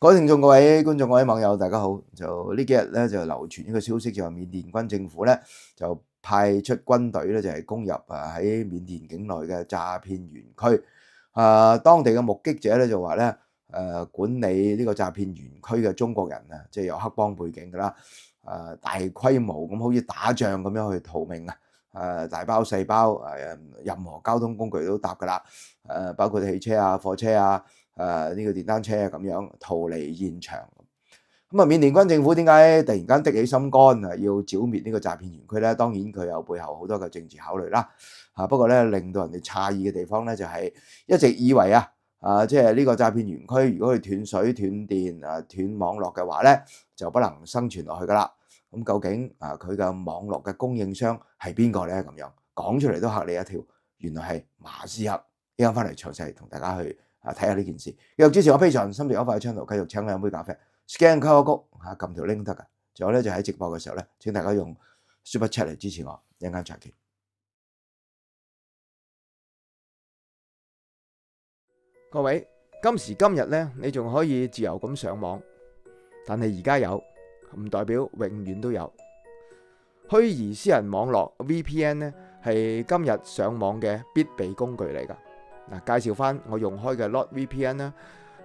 各位聽眾、各位觀眾、各位網友，大家好。就呢幾日咧就流傳呢個消息，就話緬甸軍政府咧就派出軍隊咧就係攻入喺緬甸境內嘅詐騙園區。當地嘅目擊者咧就話咧管理呢個詐騙園區嘅中國人啊，即係有黑幫背景㗎啦。大規模咁好似打仗咁樣去逃命啊！大包細包任何交通工具都搭㗎啦。包括汽車啊、貨車啊。呢個電單車啊咁樣逃離現場。咁緬甸軍政府點解突然間的起心肝要剿滅呢個詐騙園區咧？當然佢有背後好多嘅政治考慮啦。不過咧令到人哋詫異嘅地方咧就係一直以為即係呢個詐騙園區如果佢斷水斷電斷網絡嘅話咧，就不能生存落去噶啦。咁究竟佢嘅網絡嘅供應商係邊個咧？咁樣講出嚟都嚇你一跳，原來係馬斯克。依家翻嚟詳細同大家去睇下呢件事。繼續支持我 Patreon 心情快嘅 channel，繼續請我飲杯咖啡 ，scan QR code 撳條 link 得㗎。仲有咧就喺直播嘅時候咧，請大家用 Super Chat 嚟支持我，一陣間再見。各位，今時今日咧，你仲可以自由咁上網，但係而家有唔代表永遠都有。虛擬私人網絡 VPN 咧係今日上網嘅必備工具嚟㗎。介紹翻我用開嘅 NordVPN 啦，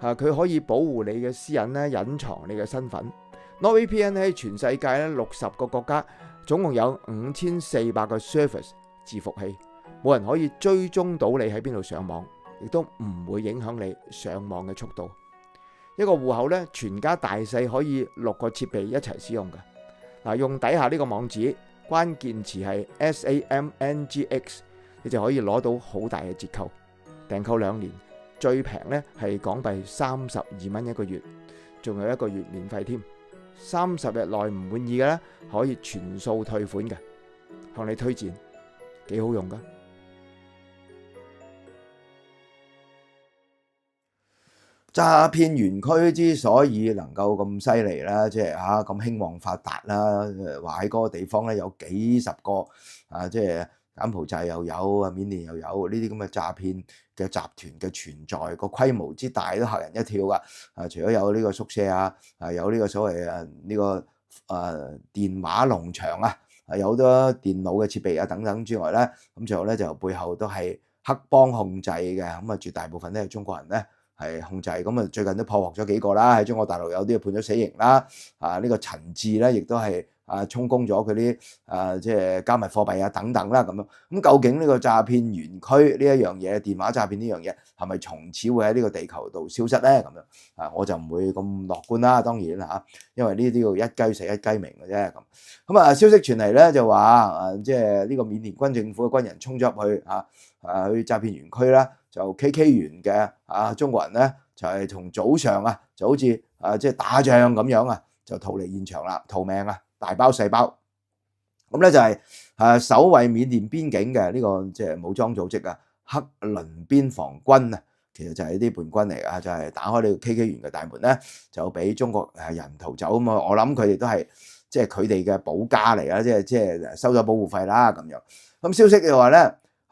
佢可以保護你嘅私隱咧，隱藏你嘅身份。NordVPN 喺全世界咧60個國家，總共有5400個 service 伺服器，冇人可以追蹤到你喺邊度上網，亦都唔會影響你上網嘅速度。一個戶口咧，全家大細可以6個設備一齊使用嘅。用底下呢個網址，關鍵詞係 SAMNGX， 你就可以攞到好大嘅折扣。訂購2年，最平咧係港幣32蚊一個月，仲有1個月免費添。30日內唔滿意嘅咧，可以全數退款嘅。向你推薦，幾好用噶。詐騙園區之所以能夠咁犀利啦，即係咁興旺發達啦，話喺嗰個地方咧有幾十個即係柬埔寨又有緬甸又有呢啲咁嘅詐騙嘅集團嘅存在，個規模之大都嚇人一跳噶。除咗有呢個宿舍有呢個所謂呢個電話農場有好多電腦嘅設備等等之外咧，咁最後咧就背後都係黑幫控制嘅，咁絕大部分都係中國人咧係控制。咁最近都破獲咗幾個啦，喺中國大陸有啲判咗死刑啦。呢個陳志咧亦都係充公咗佢啲即係加密貨幣等等啦咁樣。咁究竟呢個詐騙園區呢一樣嘢，電話詐騙呢樣嘢係咪從此會喺呢個地球度消失咧？咁樣我就唔會咁樂觀啦，當然因為呢啲要一雞死一雞鳴嘅啫咁。咁消息傳嚟咧就話即係呢個緬甸軍政府嘅軍人衝咗入去去詐騙園區啦，就 KK 園嘅中國人咧就係從早上就好似即係打仗咁樣就逃離現場啦，逃命大包細包。咁咧就係守衛緬甸邊境嘅呢個即係武裝組織克倫邊防軍其實就係啲叛軍嚟㗎，就係打開呢個 KK 園嘅大門咧，就俾中國人逃走咁我諗佢哋都係即係佢哋嘅保家嚟啦，即係收咗保護費啦咁樣。咁消息就話咧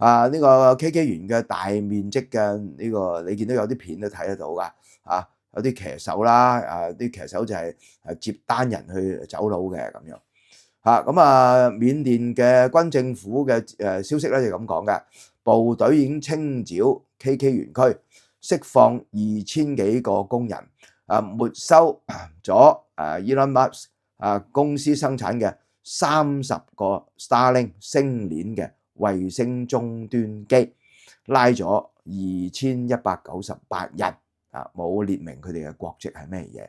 呢個 KK 園嘅大面積嘅呢個，你見到有啲片都睇得到㗎有啲騎手啦啲騎手就係接單人去走佬嘅咁樣。咁緬甸嘅軍政府嘅消息咧就咁講嘅，部隊已經清剿 KK 園區，釋放2000幾個工人，沒收咗Elon Musk公司生產嘅30個 Starlink 星鏈嘅衛星終端機，拉咗2198人，冇列明佢哋嘅國籍係咩嘢。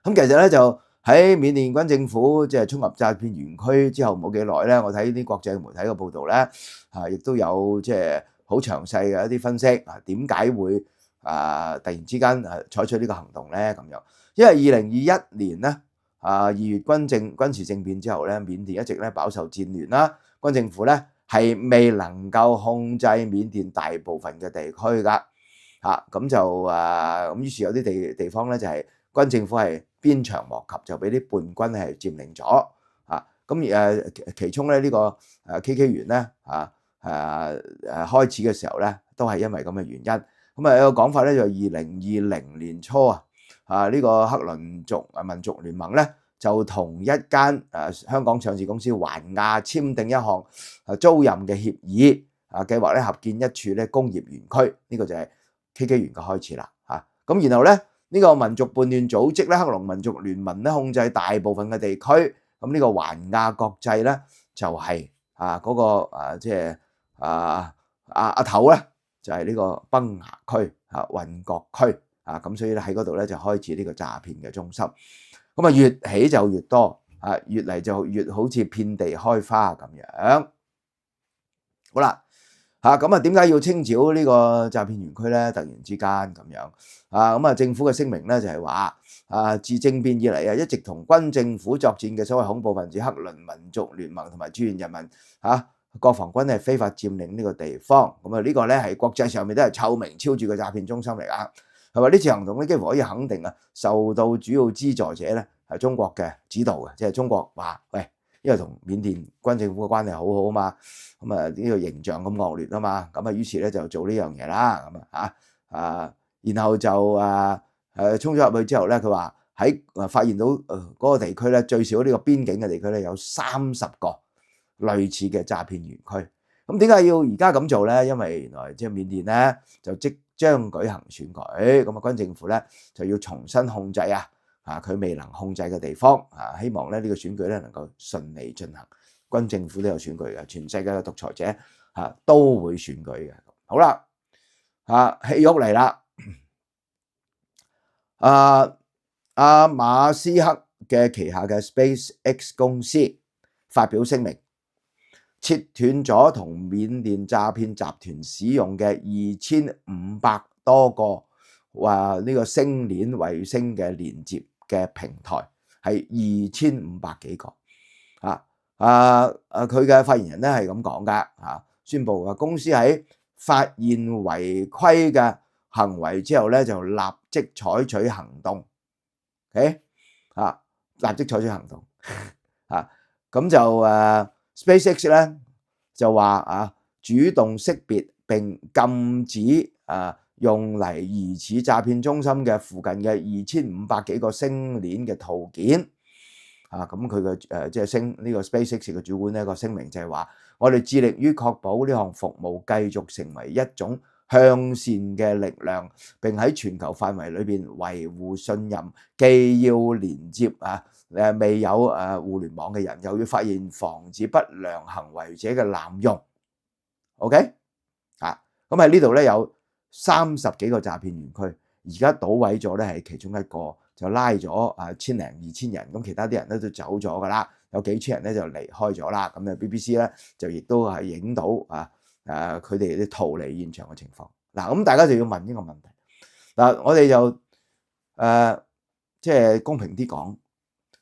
咁其實咧就喺緬甸軍政府即係衝入詐騙園區之後冇幾耐咧，我睇啲國際媒體嘅報導咧，亦都有即係好詳細嘅一啲分析點解會突然之間採取呢個行動咧咁樣。因為2021年咧2月軍事政變之後咧，緬甸一直咧飽受戰亂啦，軍政府咧係未能夠控制緬甸大部分嘅地區㗎。咁就咁於是有啲地方咧就係軍政府係鞭長莫及，就俾啲叛軍係佔領咗。咁其中咧呢個KK 園咧開始嘅時候咧都係因為咁嘅原因。咁有個講法咧就2020年初呢個克倫民族聯盟咧就同一間香港上市公司環亞簽訂一項租賃嘅協議，計劃咧合建一處咧工業園區，呢個就係 KK 園嘅開始啦嚇。咁然後咧呢個民族叛亂組織咧克隆民族聯盟咧控制大部分嘅地區，咁呢個環亞國際咧就係嗰個即係阿頭咧就係呢個崩牙區運國區咁，所以咧喺嗰度咧就開始呢個詐騙嘅中心。咁越起就越多越嚟就越好似遍地開花咁樣。好啦咁點解要清剿呢個詐騙園區咧？突然之間咁樣咁政府嘅聲明咧就係話自政變以嚟一直同軍政府作戰嘅所謂恐怖分子克倫民族聯盟同埋志願人民國防軍係非法佔領呢個地方。咁呢個咧係國際上面都係臭名昭著嘅詐騙中心嚟㗎。係咪呢次行動咧幾乎可以肯定受到主要資助者咧係中國嘅指導嘅，即係中國話喂，因為同緬甸軍政府嘅關係好好啊嘛，咁呢個形象咁惡劣啊嘛，咁於是咧就做呢樣嘢啦，咁然後就衝咗入去之後咧，佢話喺發現到嗰個地區咧最少呢個邊境嘅地區咧有30個類似嘅詐騙園區。咁點解要而家咁做咧？因為原來即係緬甸咧就即將舉行選舉，咁軍政府咧就要重新控制佢未能控制嘅地方希望咧呢個選舉咧能夠順利進行。軍政府都有選舉嘅，全世界嘅獨裁者都會選舉嘅。好啦，戲肉嚟啦，馬斯克嘅旗下嘅 SpaceX 公司發表聲明，切斷咗同緬甸詐騙集團使用嘅2500多個呢個星鏈衛星嘅連接嘅平台，係2500幾個。佢嘅發言人咧係咁講噶宣布公司喺發現違規嘅行為之後咧就立即採取行動。立即採取行動咁就SpaceX 咧就話主動識別並禁止用嚟疑似詐騙中心嘅附近嘅2500幾個星鏈嘅套件。咁佢嘅即係呢個 SpaceX 嘅主管呢個聲明就係話，我哋致力於確保呢項服務繼續成為一種向善嘅力量，並喺全球範圍裏邊維護信任，既要連接未有互聯網嘅人，又要發現防止不良行為者嘅濫用。OK 咁喺呢度咧有30幾個詐騙園區，而家搗毀咗咧係其中一個，就拉咗1000零2000人，咁其他啲人咧都走咗噶啦，有幾千人咧就離開咗啦。咁BBC 咧就亦都係影到佢哋啲逃離現場嘅情況。咁大家就要問呢個問題。我哋就即係公平啲講，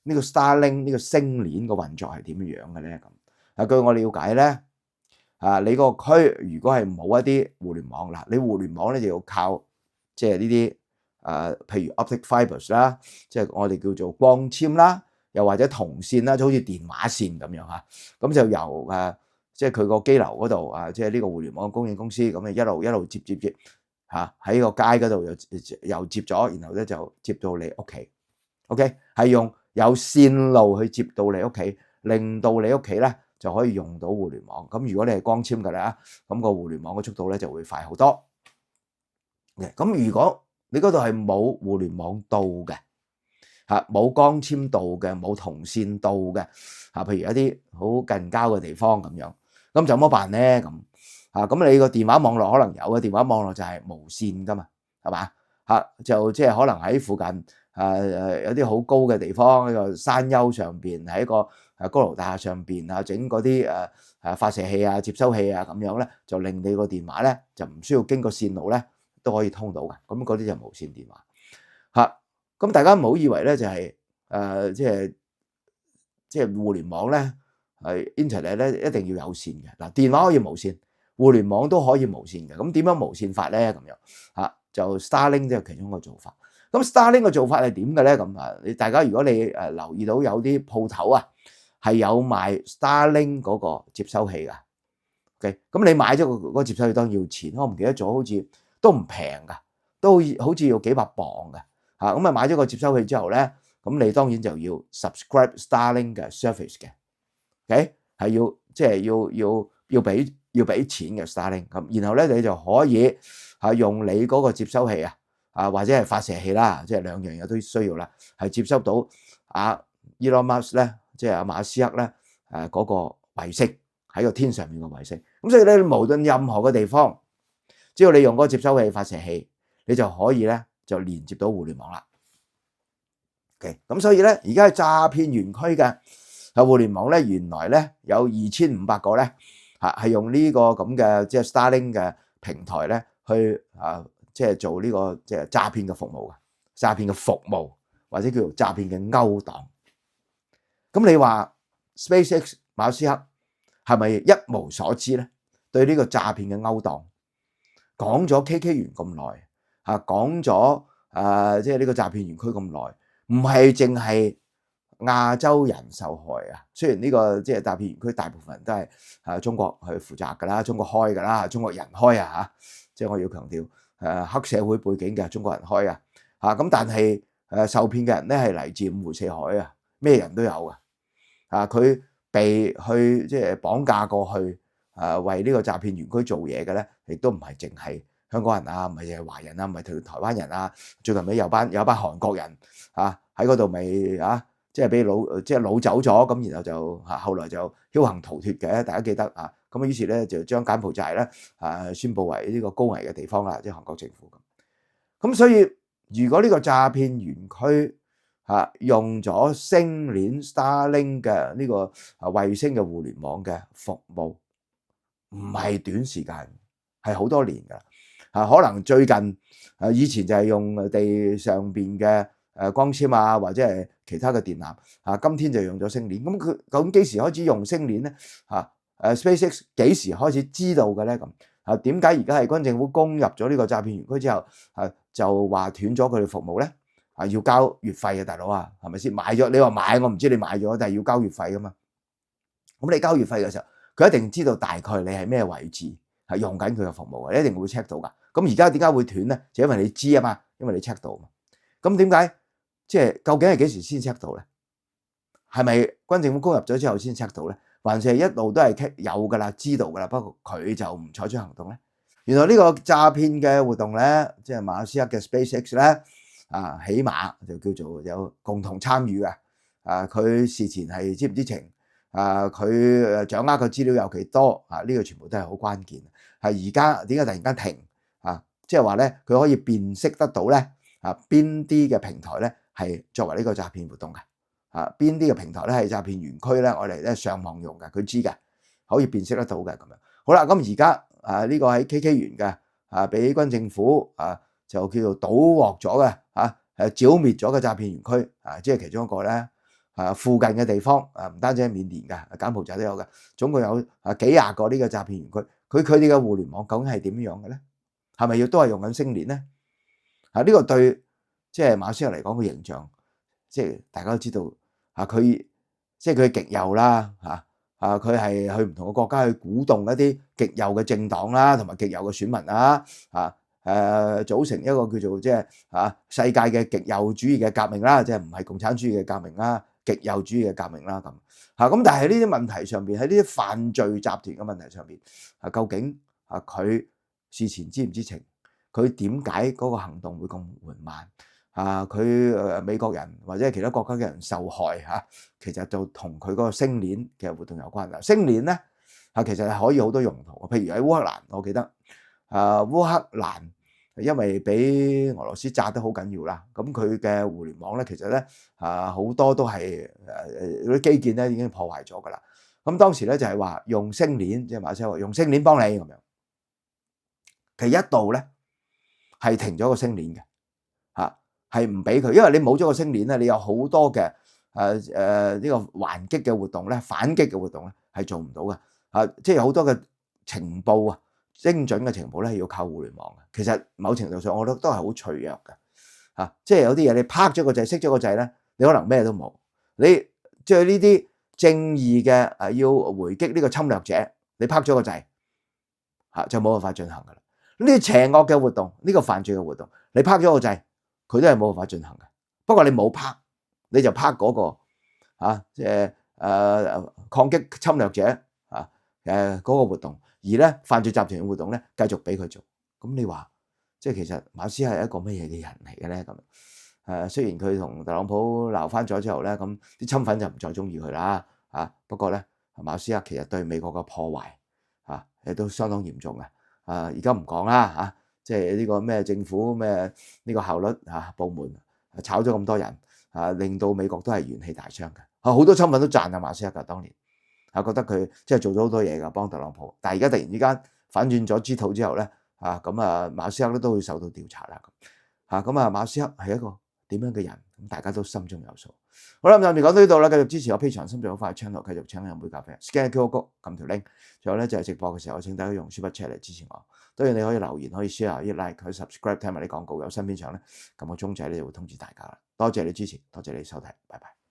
呢個 Starlink 呢個星鏈嘅運作係點樣嘅咧？咁據我了解咧，你個區如果係冇一啲互聯網你互聯網咧就要靠即係呢啲譬如 optic fibers 啦，即係我哋叫做光纖啦，又或者銅線啦，就好似電話線咁樣咁就由即係佢個機樓嗰度即係呢個互聯網供應公司咁一路接喺個街嗰度又接咗，然後咧就接到你屋企。OK 係用有線路去接到你屋企，令到你屋企咧就可以用到互聯網。咁如果你係光纖㗎啦，咁個互聯網嘅速度咧就會快好多。咁如果你嗰度係冇互聯網道嘅冇光纖道嘅，冇銅線道嘅譬如一啲好近郊嘅地方咁樣，咁就乜辦咧？咁你個電話網絡可能有嘅，電話網絡就係無線噶嘛，係嘛就即係可能喺附近有啲好高嘅地方，喺個山丘上邊，喺個高樓大廈上邊整嗰啲發射器接收器咁樣咧，就令你個電話咧就唔需要經過線路咧都可以通到嘅。咁嗰啲就無線電話咁大家唔好以為咧就係即係互聯網咧係 internet 咧一定要有線嘅。電話可以無線，互聯網都可以無線嘅。咁點樣無線法咧？咁樣就 Starlink 即係其中一個做法。咁 Starlink 嘅做法係點嘅咧？咁你大家如果你留意到有啲鋪頭係有賣 Starlink 嗰個接收器㗎。OK， 咁你買咗嗰個接收器當然要錢，我唔記得咗，好似都唔平㗎，都好似要幾百磅㗎。咁啊買咗個接收器之後咧，咁你當然就要 subscribe Starlink 嘅 service 嘅，OK 係要即係要俾錢嘅 Starlink 咁，然後咧你就可以用你嗰個接收器或者係發射器啦，即係兩樣嘢都需要啦，係接收到Elon Musk 咧，即係馬斯克咧嗰個衛星喺個天上面嘅衛星。咁所以咧，無論任何嘅地方，只要你用嗰個接收器、發射器，你就可以咧就連接到互聯網啦。OK， 咁所以咧，而家詐騙園區嘅互聯網咧，原來咧有2500個咧係用呢個咁嘅即係 Starlink 嘅平台咧去即係做呢個即係詐騙嘅服務嘅詐騙嘅服務，或者叫做詐騙嘅勾當。咁你話 SpaceX 馬斯克係咪一無所知咧？對呢個詐騙嘅勾當講咗 KK 園咁耐講咗即係呢個詐騙園區咁耐，唔係淨係亞洲人受害雖然呢個即係詐騙園區大部分人都係中國去負責㗎啦，中國開㗎啦，中國人開即係我要強調黑社會背景嘅中國人開咁但係受騙嘅人咧係嚟自五湖四海咩人都有嘅佢被去即係綁架過去為呢個詐騙園區做嘢嘅咧，亦都唔係淨係香港人唔係淨係華人唔係台灣人最近尾有班韓國人喺嗰度咪即係俾擄走咗，咁然後就後來就僥倖逃脫嘅，大家記得咁於是咧就將柬埔寨咧宣佈為呢個高危嘅地方啦，即係韓國政府咁所以如果呢個詐騙園區用咗星鏈 Starlink 嘅呢個衛星嘅互聯網嘅服務，唔係短時間，係好多年㗎可能最近以前就係用地上邊嘅光纖或者係其他嘅電纜今天就用咗星鏈。咁佢究竟幾時開始用星鏈咧？SpaceX 幾時開始知道嘅咧？咁點解而家係軍政府攻入咗呢個詐騙園區之後就話斷咗佢哋服務咧？要交月費嘅大佬係咪先？買咗你話買，我唔知你買咗，但係要交月費噶嘛。咁你交月費嘅時候，佢一定知道大概你係咩位置係用緊佢嘅服務嘅，你一定會 check 到噶。咁而家點解會斷咧？就因為你知嘛，因為你 check 到嘛。咁點解即係究竟係幾時先 check 到咧？係咪軍政府攻入咗之後先 check 到咧？還是係一路都係有噶啦，知道噶啦，不過佢就唔採取行動咧？原來呢個詐騙嘅活動咧，即係馬斯克嘅 SpaceX 咧。起碼就叫做有共同參與嘅，佢事前係知唔知情，佢掌握嘅資料有幾多，呢個全部都係好關鍵。係而家點解突然間停即係話咧，佢可以辨識得到咧，邊啲嘅平台咧係作為呢個詐騙活動嘅，邊啲嘅平台咧係詐騙園區咧，我哋咧上網用嘅，佢知嘅，可以辨識得到嘅咁樣。好啦，咁而家呢個喺 KK 園嘅，俾軍政府就叫做搗獲咗嘅剿滅咗嘅詐騙園區即係其中一個咧附近嘅地方唔單止係緬甸嘅，柬埔寨都有嘅，總共有幾廿個呢個詐騙園區。佢哋嘅互聯網究竟係點樣嘅咧？係咪都係用緊星鏈咧？呢個對即係馬斯克嚟講嘅形象，即係大家都知道佢即係佢極右啦佢係去唔同嘅國家去鼓動一啲極右嘅政黨啦，同埋極右嘅選民組成一個叫做即係世界嘅極右主義嘅革命啦，即係唔係共產主義嘅革命啦，極右主義嘅革命啦咁咁。但係呢啲問題上邊，喺呢啲犯罪集團嘅問題上邊究竟佢事前知唔知情？佢點解嗰個行動會咁緩慢佢美國人或者係其他國家嘅人受害其實就同佢嗰個星鏈嘅活動有關啦。星鏈咧其實係可以好多用途，譬如喺烏克蘭，我記得烏克蘭因為俾俄羅斯炸得好緊要啦，咁佢嘅互聯網咧其實咧好多都係嗰啲基建咧已經破壞咗噶啦。咁當時咧就係話用星鏈，即係馬斯克話用星鏈幫你咁樣，其實一度咧係停咗個星鏈嘅係唔俾佢，因為你冇咗個星鏈咧，你有好多嘅呢個還擊嘅活動咧、反擊嘅活動咧係做唔到嘅即係好多嘅情報精準嘅情報咧係要靠互聯網嘅。其實某程度上我覺得都係好脆弱嘅即係有啲嘢你拍咗個掣、熄咗個掣咧，你可能咩都冇。你即係呢啲正義嘅要回擊呢個侵略者，你拍咗個掣就冇辦法進行噶啦。呢啲邪惡嘅活動，呢個犯罪嘅活動，你拍咗個掣佢都係冇辦法進行嘅。不過你冇拍，你就拍嗰個即係抗擊侵略者嗰個活動，而咧犯罪集團嘅活動咧繼續俾佢做。咁你話即係其實馬斯克係一個乜嘢嘅人嚟嘅咧？咁雖然佢同特朗普鬧翻咗之後咧，咁啲侵粉就唔再中意佢啦不過咧，馬斯克其實對美國嘅破壞亦都相當嚴重嘅。而家唔講啦即係呢個咩政府咩呢個效率部門炒咗咁多人令到美國都係元氣大傷嘅。好多侵粉都讚馬斯克㗎，當年覺得佢即係做咗好多嘢㗎，幫特朗普。但係而家突然之間反轉咗豬肚之後咧馬斯克咧都會受到調查啦。馬斯克係一個點樣嘅人？咁大家都心中有數。好啦，咁就講到呢度啦。繼續支持我 Patreon 心臟好快嘅 channel，繼續請你飲杯咖啡 ，scan QR code 撳條 link。最後咧就係直播嘅時候，請大家用 Super Chat 嚟支持我。當然你可以留言，可以 share， 可以 like， 可以 subscribe， 聽埋啲廣告。有新片上咧撳個鐘仔咧就會通知大家啦。多謝你支持，多謝你收睇，拜拜。